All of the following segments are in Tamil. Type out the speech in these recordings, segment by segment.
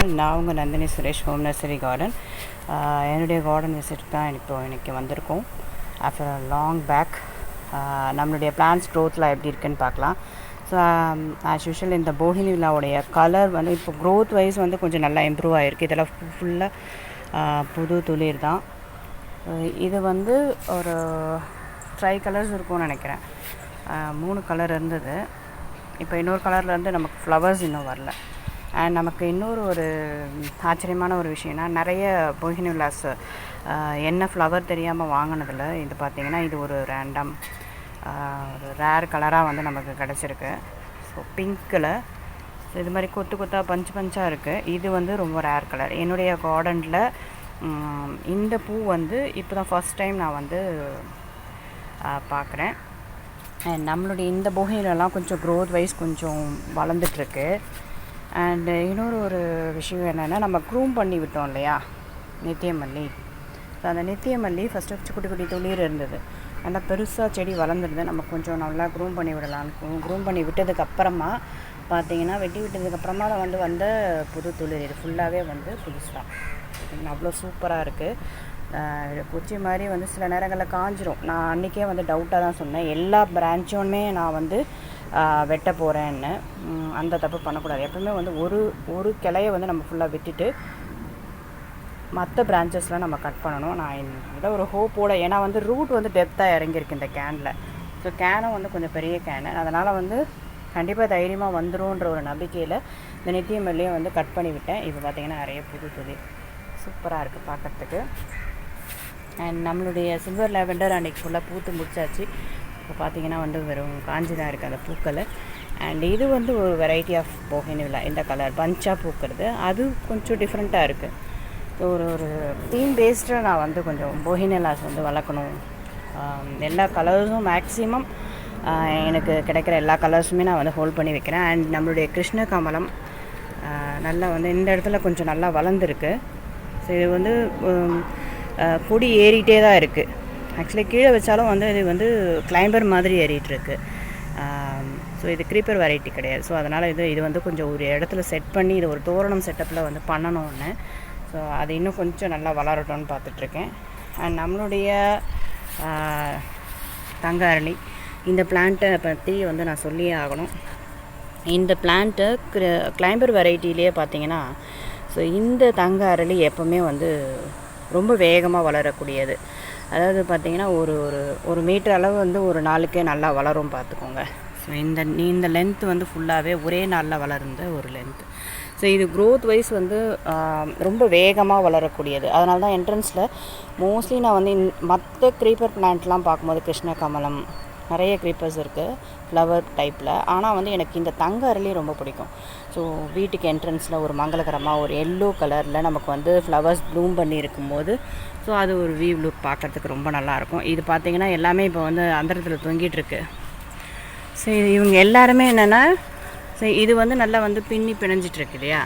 சேனல். நான் உங்கள் Nandini Suresh, home nursery garden. என்னுடைய கார்டன் விசிட் தான் இன்றைக்கி வந்திருக்கோம். ஆஃப்டர் அ லாங் பேக் நம்மளுடைய பிளான்ஸ் க்ரோத்தில் எப்படி இருக்குன்னு பார்க்கலாம். ஸோ ஆஸ் யூஷுவல் இந்த போகினிவிலாவுடைய கலர் வந்து இப்போ க்ரோத் வைஸ் வந்து கொஞ்சம் நல்லா இம்ப்ரூவ் ஆகிருக்கு. இதெல்லாம் ஃபுல்லாக புது துளிர் தான். இது வந்து ஒரு 5 கலர்ஸ் இருக்கும்னு நினைக்கிறேன். 3 கலர் இருந்தது. இப்போ இன்னொரு கலர்லேருந்து நமக்கு ஃப்ளவர்ஸ் இன்னும் வரல. அண்ட் நமக்கு இன்னொரு ஒரு ஆச்சரியமான ஒரு விஷயம்னா, நிறைய போகினிவிலாஸ் என்ன ஃப்ளவர் தெரியாமல் வாங்கினதில் இது பார்த்திங்கன்னா இது ஒரு ரேண்டம் ஒரு ரேர் கலராக வந்து நமக்கு கிடச்சிருக்கு. ஸோ பிங்க்கில் இது மாதிரி கொத்து கொத்தாக பஞ்சாக இருக்குது. இது வந்து ரொம்ப ரேர் கலர். என்னுடைய கார்டனில் இந்த பூ வந்து இப்போ தான் ஃபஸ்ட் டைம் நான் வந்து பார்க்குறேன். அண்ட் நம்மளுடைய இந்த போகினிலெலாம் கொஞ்சம் க்ரோத் வைஸ் கொஞ்சம் வளர்ந்துட்டுருக்கு. அண்டு இன்னொரு ஒரு விஷயம் என்னென்னா, நம்ம க்ரூம் பண்ணி விட்டோம் இல்லையா நித்தியமல்லி. ஸோ அந்த நித்தியமல்லி ஃபஸ்ட்டு குட்டி குட்டி துளிர் இருந்தது, நல்லா பெருசாக செடி வளர்ந்துருது. நம்ம கொஞ்சம் நல்லா க்ரூம் பண்ணி விடலான்னு க்ரூம் பண்ணி விட்டதுக்கப்புறமா பார்த்திங்கன்னா, வெட்டி விட்டதுக்கப்புறமா தான் வந்த புது துளிர். இது ஃபுல்லாகவே வந்து புதுசாக அவ்வளோ சூப்பராக இருக்குது. குச்சி மாதிரி வந்து சில நேரங்களில் காஞ்சிரும். நான் அன்றைக்கே வந்து டவுட்டாக தான் சொன்னேன், எல்லா பிரான்ச்சுமே நான் வந்து வெட்ட போகிறேன்னு. அந்த தப்பு பண்ணக்கூடாது. எப்பவுமே வந்து ஒரு கிளையை வந்து நம்ம ஃபுல்லாக விட்டுட்டு மற்ற பிரான்ச்சஸ்லாம் நம்ம கட் பண்ணணும். நான் இதை ஒரு ஹோப்போட, ஏன்னா வந்து ரூட் வந்து டெப்த்தாக இறங்கியிருக்கு இந்த கேனில். ஸோ கேனும் வந்து கொஞ்சம் பெரிய கேனு, அதனால் வந்து கண்டிப்பாக தைரியமாக வந்துடும்ன்ற ஒரு நம்பிக்கையில் இந்த நித்தியமல்லியை வந்து கட் பண்ணி விட்டேன். இப்போ பார்த்திங்கன்னா நிறைய புது துளிர் சூப்பராக இருக்குது பார்க்குறதுக்கு. அண்ட் நம்மளுடைய சில்வர் லாவெண்டர் அன்றைக்கி ஃபுல்லாக பூத்து முடிச்சாச்சு. இப்போ பார்த்திங்கன்னா வந்து வெறும் காஞ்சி தான் இருக்குது அந்த பூக்கள். அண்ட் இது வந்து ஒரு வெரைட்டி ஆஃப் போகினிவிலா. இந்த கலர் பஞ்சாக பூக்கிறது அது கொஞ்சம் டிஃப்ரெண்ட்டாக இருக்குது. ஸோ ஒரு தீம் பேஸ்டாக நான் வந்து கொஞ்சம் போகினிவிலாஸ் வந்து வளர்க்கணும். எல்லா கலர்ஸும் மேக்ஸிமம் எனக்கு கிடைக்கிற எல்லா கலர்ஸுமே நான் வந்து ஹோல்ட் பண்ணி வைக்கிறேன். அண்ட் நம்மளுடைய கிருஷ்ண கமலம் நல்லா வந்து இந்த இடத்துல கொஞ்சம் நல்லா வளர்ந்துருக்கு. ஸோ இது வந்து கொடி ஏறிட்டே தான் இருக்குது. ஆக்சுவலி கீழே வச்சாலும் வந்து இது வந்து கிளைம்பர் மாதிரி ஏறிட்டுருக்கு. ஸோ இது க்ரீப்பர் வெரைட்டி கிடையாது. ஸோ அதனால் இது வந்து கொஞ்சம் ஒரு இடத்துல செட் பண்ணி இது ஒரு தோரணம் செட்டப்பில் வந்து பண்ணணும்னு. ஸோ அது இன்னும் கொஞ்சம் நல்லா வளரட்டும்னு பார்த்துட்ருக்கேன். அண்ட் நம்மளுடைய தங்க அரளி, இந்த பிளான்ட்டை பற்றி வந்து நான் சொல்லியே ஆகணும். இந்த பிளான்ட்டு கிளைம்பர் வெரைட்டிலேயே பார்த்திங்கன்னா, ஸோ இந்த தங்க அரளி எப்போவுமே வந்து ரொம்ப வேகமாக வளரக்கூடியது. அதாவது பார்த்திங்கன்னா ஒரு மீட்டர் அளவு வந்து ஒரு நாளுக்கே நல்லா வளரும் பார்த்துக்கோங்க. ஸோ இந்த லென்த் வந்து ஃபுல்லாகவே ஒரே நாளில் வளர்ந்த ஒரு லென்த்து. ஸோ இது க்ரோத் வைஸ் வந்து ரொம்ப வேகமாக வளரக்கூடியது. அதனால தான் என்ட்ரன்ஸில் மோஸ்ட்லி நான் வந்து மற்ற க்ரீப்பர் பிளான்ட்லாம் பார்க்கும்போது கிருஷ்ண கமலம் நிறைய க்ரீப்பர்ஸ் இருக்குது ஃப்ளவர் டைப்பில். ஆனால் வந்து எனக்கு இந்த தங்க அரளி ரொம்ப பிடிக்கும். ஸோ வீட்டுக்கு என்ட்ரன்ஸில் ஒரு மங்களகரமாக ஒரு எல்லோ கலரில் நமக்கு வந்து ஃப்ளவர்ஸ் ப்ளூம் பண்ணி இருக்கும்போது ஸோ அது ஒரு வியூ லுக் பார்க்குறதுக்கு ரொம்ப நல்லாயிருக்கும். இது பார்த்திங்கன்னா எல்லாமே இப்போ வந்து அந்தரத்தில் தொங்கிட்டுருக்கு. ஸோ இவங்க எல்லாருமே என்னென்னா, ஸோ இது வந்து நல்லா வந்து பின்னி பிணைஞ்சிட்ருக்கு இல்லையா.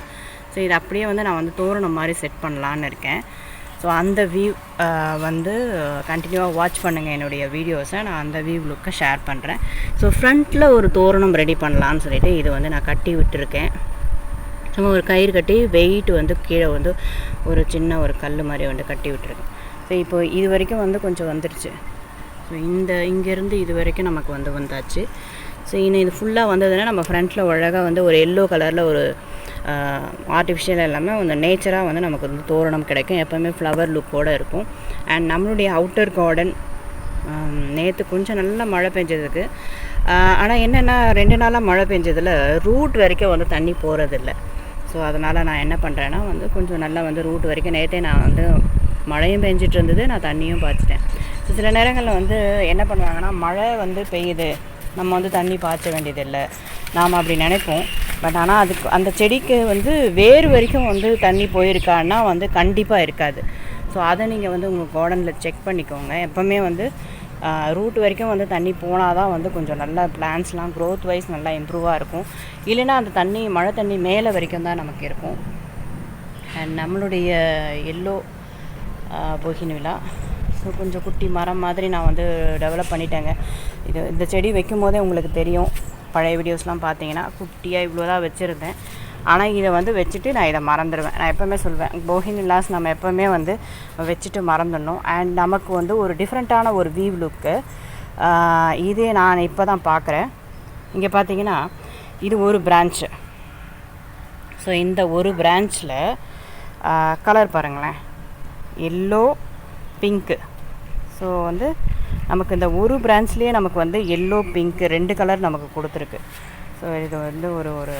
ஸோ இது அப்படியே வந்து நான் வந்து தோரணம் மாதிரி செட் பண்ணலான்னு இருக்கேன். ஸோ அந்த வியூ வந்து கண்டினியூவாக வாட்ச் பண்ணுங்கள் என்னுடைய வீடியோஸை. நான் அந்த வியூ லுக்கை ஷேர் பண்ணுறேன். ஸோ ஃப்ரண்ட்டில் ஒரு தோரணம் ரெடி பண்ணலான்னு சொல்லிவிட்டு இது வந்து நான் கட்டி விட்டுருக்கேன். சும்மா ஒரு கயிறு கட்டி வெயிட் வந்து கீழே வந்து ஒரு சின்ன ஒரு கல் மாதிரி வந்து கட்டி விட்டுருக்கேன். ஸோ இப்போ இது வரைக்கும் வந்து கொஞ்சம் வந்துடுச்சு. ஸோ இங்கேருந்து இது வரைக்கும் நமக்கு வந்து வந்தாச்சு. ஸோ இன்னும் இது ஃபுல்லாக வந்ததுன்னா நம்ம ஃப்ரண்ட்டில் அழகாக வந்து ஒரு எல்லோ கலரில் ஒரு ஆர்டிஃபிஷியல் எல்லாமே அந்த நேச்சராக வந்து நமக்கு வந்து தோரணம் கிடைக்கும். எப்போவுமே ஃப்ளவர் லுக்கோடு இருக்கும். அண்ட் நம்மளுடைய அவுட்டர் கார்டன் நேற்று கொஞ்சம் நல்லா மழை பெஞ்சதுக்கு. ஆனால் என்னென்னா 2 நாளாக மழை பெஞ்சதில் ரூட் வரைக்கும் வந்து தண்ணி போகிறதில்ல. ஸோ அதனால் நான் என்ன பண்ணுறேன்னா வந்து கொஞ்சம் நல்லா வந்து ரூட் வரைக்கும் நேற்றே நான் வந்து மழையும் பெஞ்சிட்டு இருந்தது, நான் தண்ணியும் பாய்ச்சிட்டேன். ஸோ சில நேரங்களில் வந்து என்ன பண்ணுவாங்கன்னா, மழை வந்து பெய்யுது, நம்ம வந்து தண்ணி பாய்ச்ச வேண்டியதில்லை நாம் அப்படி நினைப்போம். பட் ஆனால் அதுக்கு அந்த செடிக்கு வந்து வேறு வரைக்கும் வந்து தண்ணி போயிருக்கான்னா வந்து கண்டிப்பாக இருக்காது. ஸோ அதை நீங்கள் வந்து உங்கள் கார்டனில் செக் பண்ணிக்கோங்க. எப்போவுமே வந்து ரூட் வரைக்கும் வந்து தண்ணி போனால் தான் வந்து கொஞ்சம் நல்லா பிளான்ஸ்லாம் க்ரோத் வைஸ் நல்லா இம்ப்ரூவாக இருக்கும். இல்லைன்னா அந்த தண்ணி மழை தண்ணி மேலே வரைக்கும் தான் நமக்கு இருக்கும். அண்ட் நம்மளுடைய எல்லோ போகினிவிலா ஸோ கொஞ்சம் குட்டி மரம் மாதிரி நான் வந்து டெவலப் பண்ணிட்டேங்க. இந்த செடி வைக்கும் போதே உங்களுக்கு தெரியும், பழைய வீடியோஸ்லாம் பார்த்தீங்கன்னா குட்டியாக இவ்வளோ தான் வச்சுருந்தேன். ஆனால் இதை வந்து வச்சுட்டு நான் இதை மறந்துடுவேன். நான் எப்போவுமே சொல்வேன், போகினி விலாஸ் நம்ம எப்போவுமே வந்து வச்சுட்டு மறந்துடணும். அண்ட் நமக்கு வந்து ஒரு டிஃப்ரெண்ட்டான ஒரு வியூ லுக்கு. இதே நான் இப்போ தான் பார்க்குறேன். இங்கே பார்த்தீங்கன்னா இது ஒரு பிரான்ச்சு. ஸோ இந்த ஒரு பிரான்ச்சில் கலர் பாருங்களேன், எல்லோ, பிங்க்கு. ஸோ வந்து நமக்கு இந்த ஒரு பிரான்ச்லேயே நமக்கு வந்து எல்லோ, பிங்க்கு 2 கலர் நமக்கு கொடுத்துருக்கு. ஸோ இது வந்து ஒரு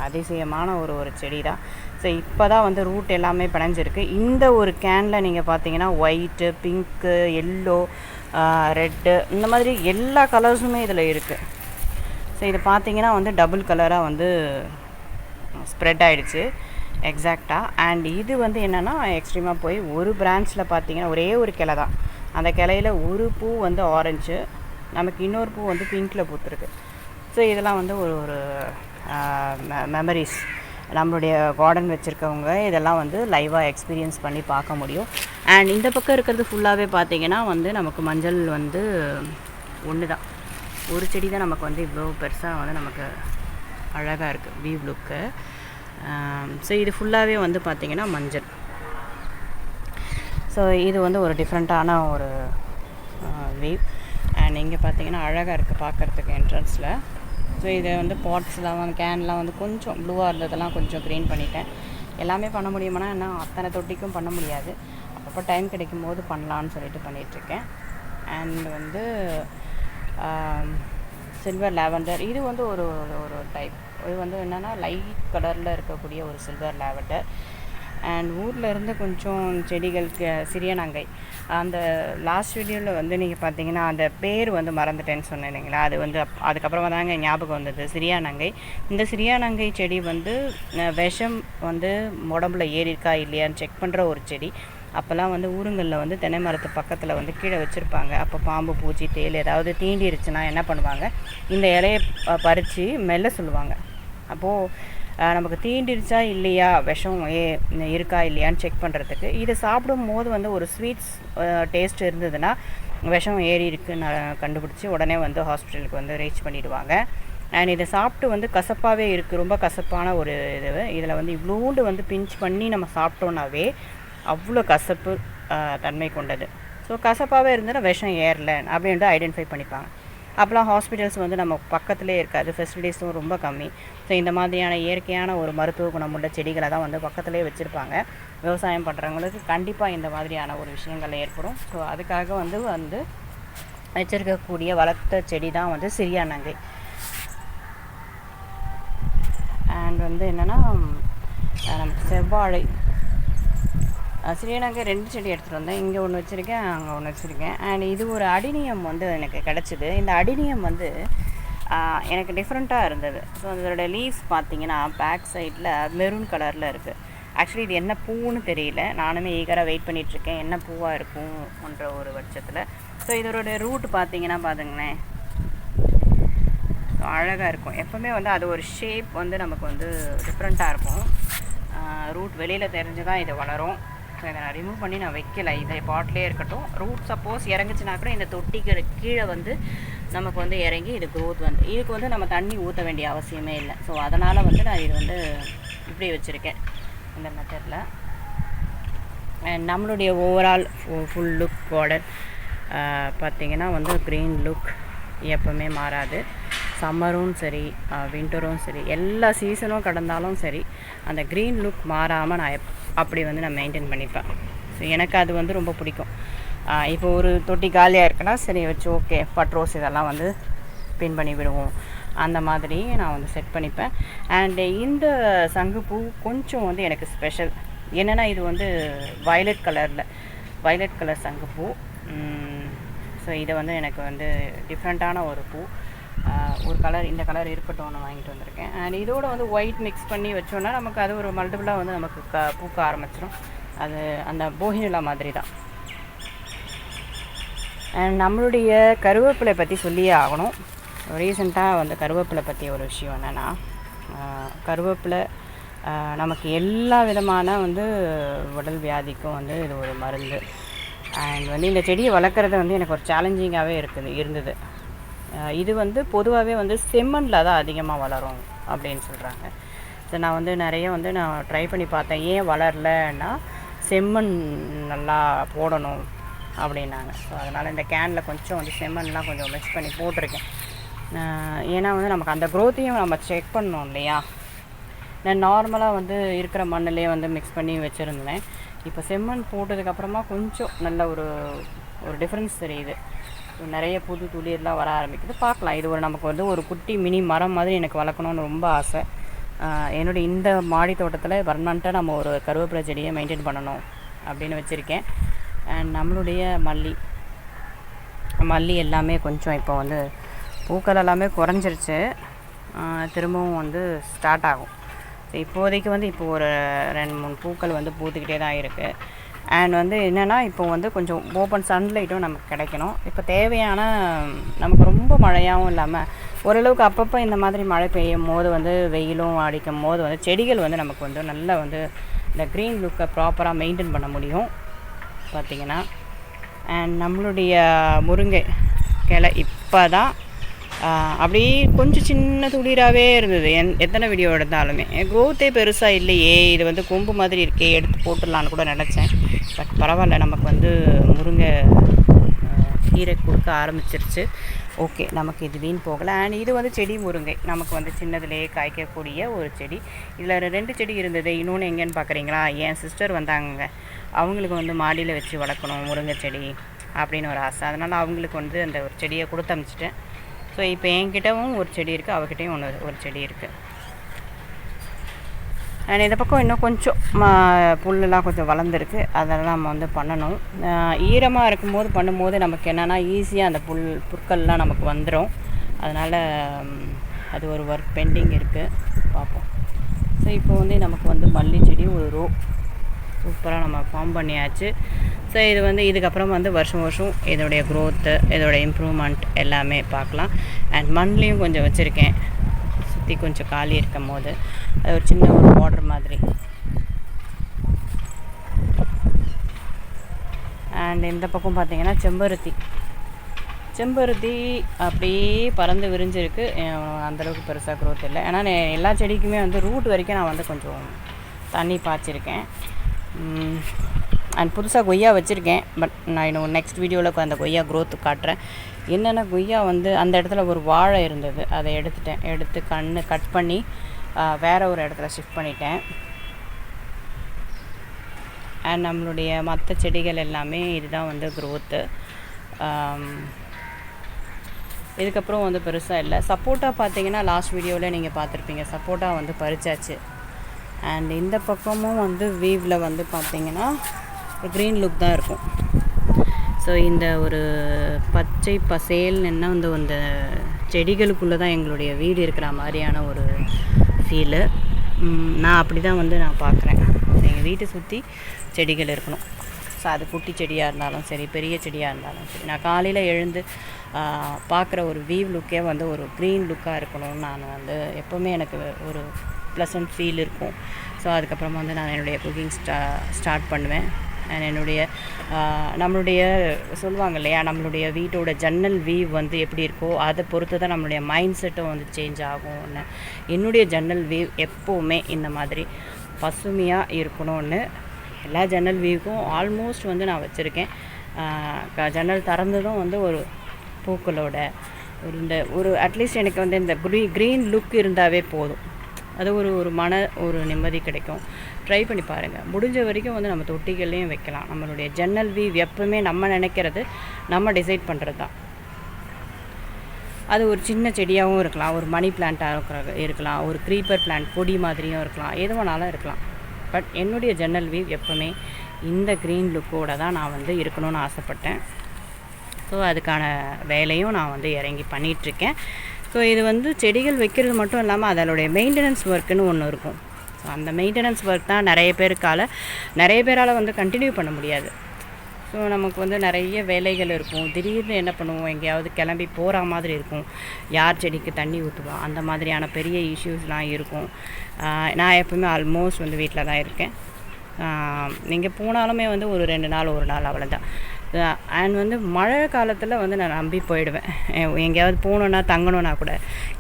அதிசயமான ஒரு செடி தான். ஸோ இப்போ தான் வந்து ரூட் எல்லாமே பிணைஞ்சிருக்கு. இந்த ஒரு கேனில் நீங்கள் பார்த்தீங்கன்னா ஒயிட்டு, பிங்க்கு, எல்லோ, ரெட்டு, இந்த மாதிரி எல்லா கலர்ஸுமே இதில் இருக்குது. ஸோ இது பார்த்தீங்கன்னா வந்து டபுள் கலராக வந்து ஸ்ப்ரெட் ஆகிடுச்சு எக்ஸாக்டாக. அண்ட் இது வந்து என்னென்னா எக்ஸ்ட்ரீமாக போய் ஒரு பிரான்ச்சில் பார்த்தீங்கன்னா ஒரே ஒரு கிளை தான். அந்த கிளையில் ஒரு பூ வந்து ஆரஞ்சு, நமக்கு இன்னொரு பூ வந்து பிங்க்கில் பூத்துருக்கு. ஸோ இதெல்லாம் வந்து ஒரு மெமரிஸ். நம்மளுடைய கார்டன் வச்சுருக்கவங்க இதெல்லாம் வந்து லைவாக எக்ஸ்பீரியன்ஸ் பண்ணி பார்க்க முடியும். அண்ட் இந்த பக்கம் இருக்கிறது ஃபுல்லாகவே பார்த்திங்கன்னா வந்து நமக்கு மஞ்சள் வந்து ஒன்று தான், ஒரு செடி தான் நமக்கு வந்து இவ்வளோ பெருசாக வந்து நமக்கு அழகாக இருக்குது வியூ லுக்கு. ஸோ இது ஃபுல்லாகவே வந்து பார்த்திங்கன்னா மஞ்சள். ஸோ இது வந்து ஒரு டிஃப்ரெண்ட்டான ஒரு வியூ. அண்ட் இங்கே பார்த்தீங்கன்னா அழகாக இருக்குது பார்க்குறதுக்கு என்ட்ரன்ஸில். ஸோ இதை வந்து பாட்ஸ்லாம் வந்து கேன்லாம் வந்து கொஞ்சம் ப்ளூவாக இருந்ததெல்லாம் கொஞ்சம் க்ரீன் பண்ணிட்டேன். எல்லாமே பண்ண முடியுமானா என்ன அத்தனை தொட்டிக்கும் பண்ண முடியாது, அப்பப்போ டைம் கிடைக்கும் போது பண்ணலான்னு சொல்லிட்டு பண்ணிகிட்ருக்கேன். அண்ட் வந்து சில்வர் லாவெண்டர், இது வந்து ஒரு டைப். இது வந்து என்னென்னா லைட் கலரில் இருக்கக்கூடிய ஒரு சில்வர் லாவெண்டர். அண்ட் ஊரில் இருந்து கொஞ்சம் செடிகளுக்கு சிறியநங்கை, அந்த லாஸ்ட் வீடியோவில் வந்து நீங்கள் பார்த்தீங்கன்னா அந்த பேர் வந்து மறந்துட்டேன்னு சொன்னேன் இல்லைங்களா, அது வந்து அதுக்கப்புறமா தாங்க ஞாபகம் வந்தது, சிறியாநங்கை. இந்த சிறியாநங்கை செடி வந்து விஷம் வந்து உடம்புல ஏறியிருக்கா இல்லையான்னு செக் பண்ணுற ஒரு செடி. அப்போல்லாம் வந்து ஊருங்களில் வந்து தென்னை மரத்து பக்கத்தில் வந்து கீழே வச்சுருப்பாங்க. அப்போ பாம்பு, பூச்சி, தேல் ஏதாவது தீண்டிருச்சுன்னா என்ன பண்ணுவாங்க, இந்த இலையை பறித்து மெல்ல சொல்லுவாங்க. அப்போது நமக்கு தீண்டிருச்சா இல்லையா, விஷம் இருக்கா இல்லையான்னு செக் பண்ணுறதுக்கு இதை சாப்பிடும் போது வந்து ஒரு ஸ்வீட்ஸ் டேஸ்ட் இருந்ததுன்னா விஷம் ஏறி இருக்குன்னு கண்டுபிடிச்சி உடனே வந்து ஹாஸ்பிட்டலுக்கு வந்து ரீச் பண்ணிவிடுவாங்க. அண்ட் இதை சாப்பிட்டு வந்து கசப்பாகவே இருக்குது, ரொம்ப கசப்பான ஒரு இதில் வந்து இவ்வளோண்டு வந்து பிஞ்ச் பண்ணி நம்ம சாப்பிட்டோன்னாவே அவ்வளோ கசப்பு தன்மை கொண்டது. ஸோ கசப்பாகவே இருந்ததுன்னா விஷம் ஏறலை அப்படின்ட்டு ஐடென்டிஃபை பண்ணிப்பாங்க. அப்போலாம் ஹாஸ்பிட்டல்ஸ் வந்து நம்ம பக்கத்துலேயே இருக்காது, ஃபெசிலிட்டிஸும் ரொம்ப கம்மி. ஸோ இந்த மாதிரியான இயற்கையான ஒரு மருத்துவ குணமுள்ள செடிகளை தான் வந்து பக்கத்துலேயே வச்சுருப்பாங்க. விவசாயம் பண்ணுறவங்களுக்கு கண்டிப்பாக இந்த மாதிரியான ஒரு விஷயங்கள் ஏற்படும். ஸோ அதுக்காக வந்து வச்சுருக்கக்கூடிய வளர்த்த செடி தான் வந்து சிறியாநங்கை. அண்ட் வந்து என்னென்னா நமக்கு செவ்வாழை, சிறியநங்கை 2 செடி எடுத்துகிட்டு வந்தேன். இங்கே ஒன்று வச்சுருக்கேன், அங்கே ஒன்று வச்சுருக்கேன். அண்ட் இது ஒரு அடினியம் வந்து எனக்கு கிடச்சிது. இந்த அடினியம் வந்து எனக்கு டிஃப்ரெண்ட்டாக இருந்தது. ஸோ அதோட லீவ்ஸ் பார்த்தீங்கன்னா பேக் சைடில் மெரூன் கலரில் இருக்குது. ஆக்சுவலி இது என்ன பூன்னு தெரியல, நானுமே ஈகராக வெயிட் பண்ணிகிட்ருக்கேன் என்ன பூவாக இருக்கும்ன்ற ஒரு பட்சத்தில். ஸோ இதோட ரூட் பார்த்தீங்கன்னா பாருங்களேன், அழகாக இருக்கும். எப்போவுமே வந்து அது ஒரு ஷேப் வந்து நமக்கு வந்து டிஃப்ரெண்ட்டாக இருக்கும். ரூட் வெளியில் தெரிஞ்சு தான் இது வளரும். ஸோ இதை நான் ரிமூவ் பண்ணி நான் வைக்கலை, இதை பாட்லேயே இருக்கட்டும். ரூட் சப்போஸ் இறங்குச்சுன்னா கூட இந்த தொட்டிக்கு கீழே வந்து நமக்கு வந்து இறங்கி இது க்ரோத் வந்து இதுக்கு வந்து நம்ம தண்ணி ஊற்ற வேண்டிய அவசியமே இல்லை. ஸோ அதனால் வந்து நான் இது வந்து இப்படி வச்சுருக்கேன் இந்த மெத்தடில். அண்ட் நம்மளுடைய ஓவரால் ஃபுல் லுக் கார்டன் பார்த்திங்கன்னா வந்து க்ரீன் லுக் எப்போவுமே மாறாது. சம்மரும் சரி வின்டரும் சரி எல்லா சீசனும் கடந்தாலும் சரி அந்த க்ரீன் லுக் மாறாமல் நான் அப்படி வந்து நான் மெயின்டைன் பண்ணிப்பேன். ஸோ எனக்கு அது வந்து ரொம்ப பிடிக்கும். இப்போ ஒரு தொட்டி காலியாக இருக்குன்னா சரி வச்சு ஓகே பட்ரோஸ் இதெல்லாம் வந்து பின் பண்ணி விடுவோம், அந்த மாதிரி நான் வந்து செட் பண்ணிப்பேன். அண்டு இந்த சங்குப்பூ கொஞ்சம் வந்து எனக்கு ஸ்பெஷல். என்னென்னா இது வந்து வயலட் கலர் சங்குப்பூ. ஸோ இதை வந்து எனக்கு வந்து டிஃப்ரெண்ட்டான ஒரு பூ, ஒரு கலர் இந்த கலர் இருக்கட்டும் நான் வாங்கிட்டு வந்திருக்கேன். அண்ட் இதோட வந்து ஒயிட் மிக்ஸ் பண்ணி வச்சோன்னா நமக்கு அது ஒரு மல்டிபிளாக வந்து நமக்கு பூக்க ஆரம்பிச்சிடும். அது அந்த போகினிலா மாதிரி தான். அண்ட் நம்மளுடைய கருவேப்பிலை பற்றி சொல்லியே ஆகணும். ரீசெண்டாக வந்து கருவேப்பிலை பற்றி ஒரு விஷயம் என்னென்னா, கருவேப்பிலை நமக்கு எல்லா விதமான வந்து உடல் வியாதிக்கும் வந்து இது ஒரு மருந்து. அண்ட் வந்து இந்த செடியை வளர்க்குறது வந்து எனக்கு ஒரு சேலஞ்சிங்காகவே இருந்தது. இது வந்து பொதுவாகவே வந்து செம்மண்ணில் தான் அதிகமாக வளரும் அப்படின்னு சொல்கிறாங்க. ஸோ நான் வந்து நிறைய வந்து நான் ட்ரை பண்ணி பார்த்தேன். ஏன் வளரலன்னா செம்மண் நல்லா போடணும் அப்படின்னாங்க. ஸோ அதனால் இந்த கேனில் கொஞ்சம் வந்து செம்மண்லாம் கொஞ்சம் மிக்ஸ் பண்ணி போட்டிருக்கேன். ஏன்னா வந்து நமக்கு அந்த க்ரோத்தையும் நம்ம செக் பண்ணணும் இல்லையா. நான் நார்மலாக வந்து இருக்கிற மண்ணிலே வந்து மிக்ஸ் பண்ணி வச்சுருந்தேன். இப்போ செம்மண் போட்டதுக்கப்புறமா கொஞ்சம் நல்ல ஒரு டிஃப்ரென்ஸ் தெரியுது. நிறைய புது துளிர்லாம் வர ஆரம்பிக்குது. பார்க்கலாம். இது நமக்கு வந்து ஒரு குட்டி மினி மரம் மாதிரி எனக்கு வளர்க்கணுன்னு ரொம்ப ஆசை. என்னுடைய இந்த மாடி தோட்டத்தில் பர்மனண்ட்டாக நம்ம ஒரு கருவேப்பிலை செடியை மெயின்டைன் பண்ணணும் அப்படின்னு வச்சுருக்கேன். அண்ட் நம்மளுடைய மல்லி எல்லாமே கொஞ்சம் இப்போ வந்து பூக்கள் எல்லாமே குறைஞ்சிருச்சு. திரும்பவும் வந்து ஸ்டார்ட் ஆகும். ஸோ இப்போதைக்கு வந்து இப்போ ஒரு 2-3 பூக்கள் வந்து பூத்துக்கிட்டே தான் இருக்குது. அண்ட் வந்து என்னென்னா இப்போ வந்து கொஞ்சம் ஓப்பன் சன்லைட்டும் நமக்கு கிடைக்கணும். இப்போ தேவையான நமக்கு ரொம்ப மழையாகவும் இல்லாமல் ஓரளவுக்கு அப்பப்போ இந்த மாதிரி மழை பெய்யும் போது வந்து வெயிலும் அடிக்கும் போது வந்து செடிகள் வந்து நமக்கு வந்து நல்லா வந்து இந்த க்ரீன் லுக்கை ப்ராப்பராக மெயின்டைன் பண்ண முடியும் பார்த்திங்கன்னா. அண்ட் நம்மளுடைய முருங்கை கிளை இப்போ தான் அப்படியே கொஞ்சம் சின்ன துளிராகவே இருந்தது. எத்தனை வீடியோ எடுத்தாலுமே க்ரோத்தே பெருசாக இல்லையே, இது வந்து கொம்பு மாதிரி இருக்கே, எடுத்து போட்டுடலான்னு கூட நினச்சேன். பட் பரவாயில்ல, நமக்கு வந்து முருங்கை கீரை கொடுக்க ஆரம்பிச்சிருச்சு. ஓகே, நமக்கு இது வீண் போகலை. அண்ட் இது வந்து செடி முருங்கை நமக்கு வந்து சின்னதுலேயே காய்க்கக்கூடிய ஒரு செடி. இதில் 2 செடி இருந்தது. இன்னொன்று எங்கேன்னு பார்க்குறீங்களா, என் சிஸ்டர் வந்தாங்க. அவங்களுக்கு வந்து மாடியில் வச்சு வளர்க்கணும் முருங்கை செடி அப்படின்னு ஒரு ஆசை. அதனால் அவங்களுக்கு வந்து அந்த ஒரு செடியை கொடுத்து அனுப்பிச்சிட்டேன். ஸோ இப்போ என்கிட்டவும் ஒரு செடி இருக்குது, அவகிட்டையும் ஒரு செடி இருக்குது. அண்ட் இந்த பக்கம் இன்னும் கொஞ்சம் புல்லெலாம் கொஞ்சம் வளர்ந்துருக்கு. அதெல்லாம் நம்ம வந்து பண்ணணும். ஈரமாக இருக்கும்போது பண்ணும்போது நமக்கு என்னென்னா ஈஸியாக அந்த புற்கள்லாம் நமக்கு வந்துடும். அதனால் அது ஒரு ஒர்க் பெண்டிங் இருக்குது, பார்ப்போம். ஸோ இப்போ வந்து நமக்கு வந்து மல்லி செடி ஒரு ரோ சூப்பராக நம்ம ஃபார்ம் பண்ணியாச்சு. ஸோ இது வந்து இதுக்கப்புறம் வந்து வருஷம் இதோடைய க்ரோத்து, இதோடைய இம்ப்ரூவ்மெண்ட் எல்லாமே பார்க்கலாம். அண்ட் மண்லேயும் கொஞ்சம் வச்சுருக்கேன், சுற்றி கொஞ்சம் காலி இருக்கும் போது அது ஒரு சின்ன ஒரு பார்டர் மாதிரி. அண்ட் இந்த பக்கம் பார்த்திங்கன்னா செம்பருத்தி அப்படியே பறந்து விரிஞ்சிருக்கு. அந்தளவுக்கு பெருசாக க்ரோத் இல்லை. ஏன்னா எல்லா செடிக்குமே வந்து ரூட் வரைக்கும் நான் வந்து கொஞ்சம் தண்ணி பாய்ச்சிருக்கேன். அண்ட் புதுசாக கொய்யா வச்சுருக்கேன். பட் நான் இன்னும் நெக்ஸ்ட் வீடியோவில் அந்த கொய்யா க்ரோத்து காட்டுறேன். என்னென்னா கொய்யா வந்து அந்த இடத்துல ஒரு வாழை இருந்தது, அதை எடுத்து கட் பண்ணி வேறு ஒரு இடத்துல ஷிஃப்ட் பண்ணிட்டேன். அண்ட் நம்மளுடைய மற்ற செடிகள் எல்லாமே இதுதான் வந்து க்ரோத்து. இதுக்கப்புறம் வந்து பெருசாக இல்லை. சப்போட்டா பார்த்திங்கன்னா லாஸ்ட் வீடியோவில் நீங்கள் பார்த்துருப்பீங்க, சப்போட்டா வந்து பறிச்சாச்சு. அண்ட் இந்த பக்கமும் வந்து வீவில் வந்து பார்த்திங்கன்னா க்ரீன் லுக் தான் இருக்கும். ஸோ இந்த ஒரு பச்சை பசேல்னு வந்து அந்த செடிகளுக்குள்ளே தான் எங்களுடைய வீடு இருக்கிற மாதிரியான ஒரு ஃபீலு. நான் அப்படி தான் வந்து நான் பார்க்குறேன். எங்கள் வீட்டை சுற்றி செடிகள் இருக்கணும். ஸோ அது குட்டி செடியாக இருந்தாலும் சரி, பெரிய செடியாக இருந்தாலும் சரி, நான் காலையில் எழுந்து பார்க்குற ஒரு வீவ் லுக்கே வந்து ஒரு க்ரீன் லுக்காக இருக்கணும்னு நான் வந்து எப்போவுமே எனக்கு ஒரு ப்ளசன்ட் ஃபீல் இருக்கும். ஸோ அதுக்கப்புறமா வந்து நான் என்னுடைய குக்கிங் ஸ்டார்ட் பண்ணுவேன். அண்ட் என்னுடைய நம்மளுடைய சொல்லுவாங்க இல்லையா, நம்மளுடைய வீட்டோட ஜன்னல் வீவ் வந்து எப்படி இருக்கோ அதை பொறுத்து தான் நம்மளுடைய மைண்ட் செட்டும் வந்து சேஞ்ச் ஆகும்னு. என்னுடைய ஜன்னல் வீவ் எப்போவுமே இந்த மாதிரி பசுமையாக இருக்கணும்னு எல்லா ஜன்னல் வீவுக்கும் ஆல்மோஸ்ட் வந்து நான் வச்சுருக்கேன். ஜன்னல் திறந்ததும் வந்து ஒரு பூக்களோட ஒரு அட்லீஸ்ட் எனக்கு வந்து இந்த க்ரீன் லுக் இருந்தாவே போதும். அது ஒரு நிம்மதி கிடைக்கும். ட்ரை பண்ணி பாருங்கள். முடிஞ்ச வரைக்கும் வந்து நம்ம தொட்டிகள்லேயும் வைக்கலாம். நம்மளுடைய ஜன்னல் வீவ் எப்பவுமே நம்ம நினைக்கிறது, நம்ம டிசைட் பண்ணுறது தான். அது ஒரு சின்ன செடியாகவும் இருக்கலாம், ஒரு மணி பிளான்ட்டாக இருக்கலாம், ஒரு க்ரீப்பர் பிளான்ட் கொடி மாதிரியும் இருக்கலாம், எது வேணாலும் இருக்கலாம். பட் என்னுடைய ஜன்னல் வீவ் எப்போவுமே இந்த க்ரீன் லுக்கோடு தான் நான் வந்து இருக்கணும்னு ஆசைப்பட்டேன். ஸோ அதுக்கான வேலையும் நான் வந்து இறங்கி பண்ணிகிட்ருக்கேன். ஸோ இது வந்து செடிகள் வைக்கிறது மட்டும் இல்லாமல் அதனுடைய மெயின்டெனன்ஸ் ஒர்க்குன்னு ஒன்று இருக்கும். ஸோ அந்த மெயின்டெனன்ஸ் ஒர்க் தான் நிறைய பேரால் வந்து கண்டினியூ பண்ண முடியாது. ஸோ நமக்கு வந்து நிறைய வேலைகள் இருக்கும். திடீர்னு என்ன பண்ணுவோம், எங்கேயாவது கிளம்பி போகிற மாதிரி இருக்கும். யார் செடிக்கு தண்ணி ஊற்றுவோம், அந்த மாதிரியான பெரிய இஷ்யூஸ்லாம் இருக்கும். நான் எப்பவுமே ஆல்மோஸ்ட் வந்து வீட்டில் தான் இருக்கேன். நீங்கள் போனாலுமே வந்து ஒரு 2 நாள் 1 நாள் அவ்வளோதான். அண்ட் வந்து மழை காலத்தில் வந்து நான் நம்பி போயிடுவேன். எங்கேயாவது போகணுன்னா தங்கணுன்னா கூட.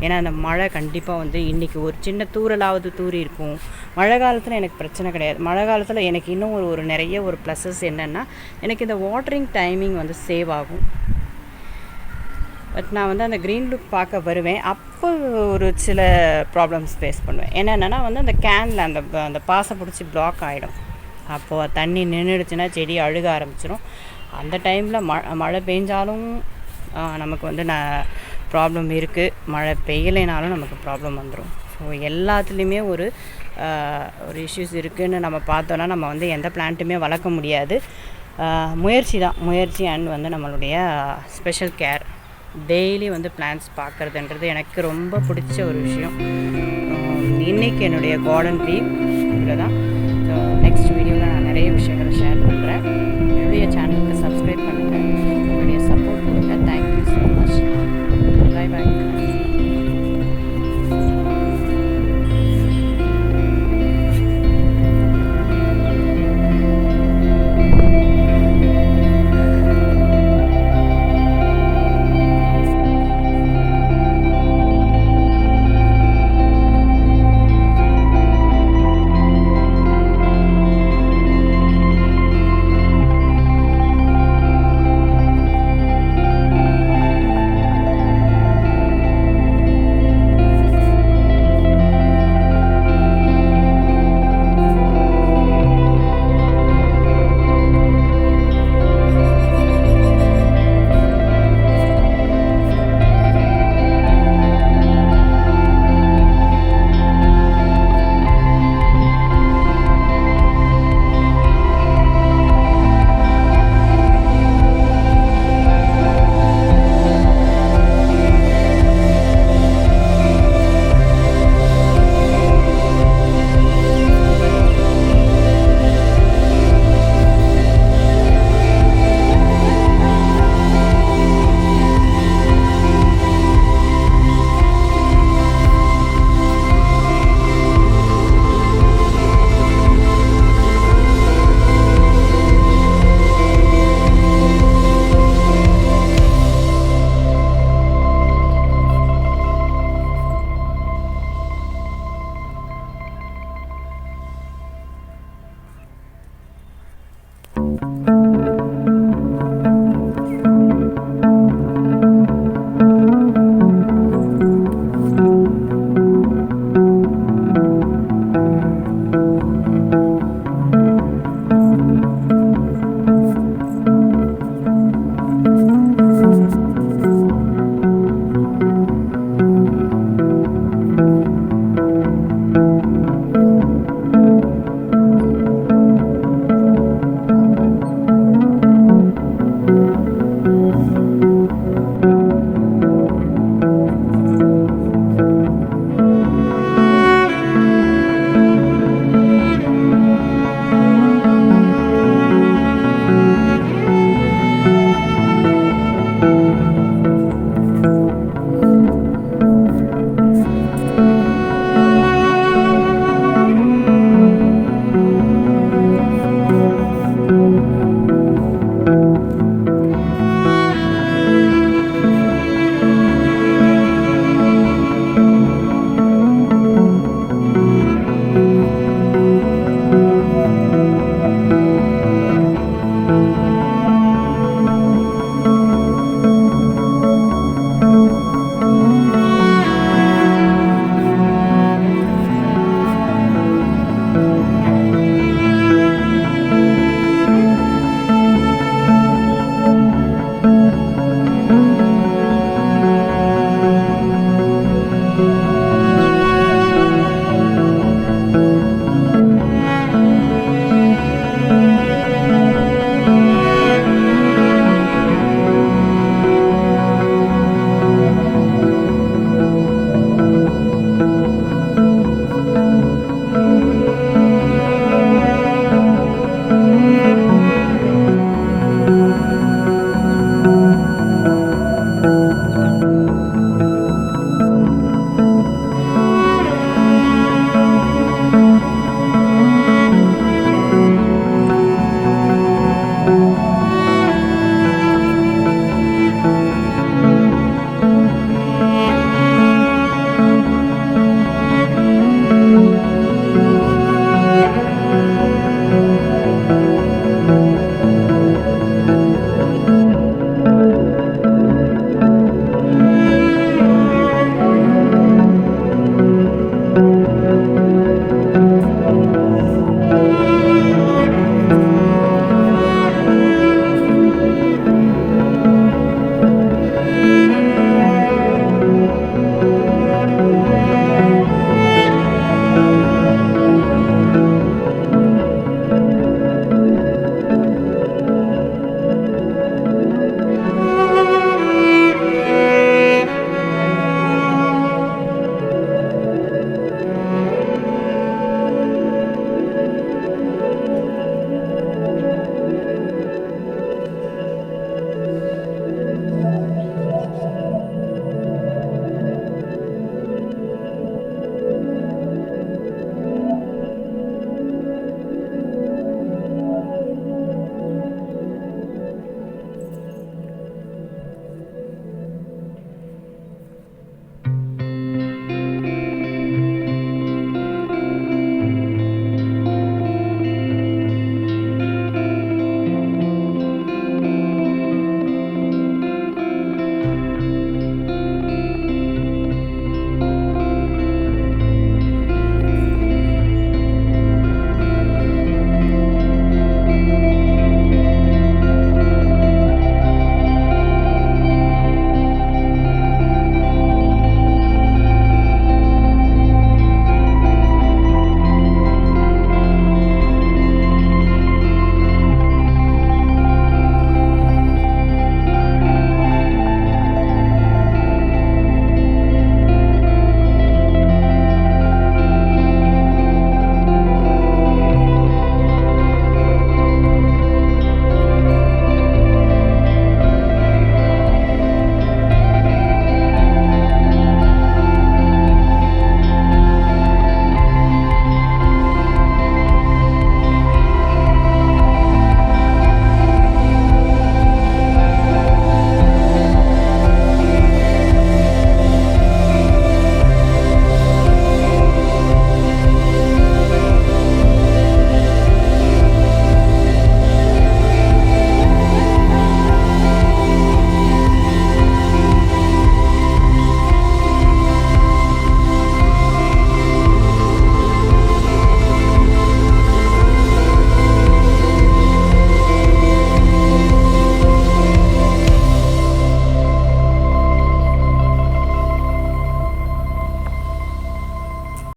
ஏன்னா அந்த மழை கண்டிப்பாக வந்து இன்றைக்கி ஒரு சின்ன தூறலாவது தூறி இருக்கும். மழை காலத்தில் எனக்கு பிரச்சனை கிடையாது. மழை காலத்தில் எனக்கு இன்னும் ஒரு நிறைய ஒரு ப்ளஸஸ் என்னென்னா, எனக்கு இந்த வாட்டரிங் டைமிங் வந்து சேவ் ஆகும். பட் நான் வந்து அந்த க்ரீன் லுக் பார்க்க வருவேன். அப்போ ஒரு சில ப்ராப்ளம்ஸ் ஃபேஸ் பண்ணுவேன். என்னென்னா வந்து அந்த கேனில் அந்த பாசை பிடிச்சி பிளாக் ஆகிடும். அப்போது தண்ணி நின்றுடுச்சுன்னா செடி அழுக ஆரம்பிச்சிடும். அந்த டைமில் மழை பெஞ்சாலும் நமக்கு வந்து ப்ராப்ளம் இருக்குது. மழை பெய்யலைனாலும் நமக்கு ப்ராப்ளம் வந்துடும். ஸோ எல்லாத்துலேயுமே ஒரு இஷ்யூஸ் இருக்குதுன்னு நம்ம பார்த்தோன்னா நம்ம வந்து எந்த பிளான்ட்டுமே வளர்க்க முடியாது. முயற்சி அண்ட் வந்து நம்மளுடைய ஸ்பெஷல் கேர். டெய்லி வந்து பிளான்ஸ் பார்க்குறதுன்றது எனக்கு ரொம்ப பிடிச்ச ஒரு விஷயம். இன்றைக்கி என்னுடைய கார்டன் வீக் இதில் தான்.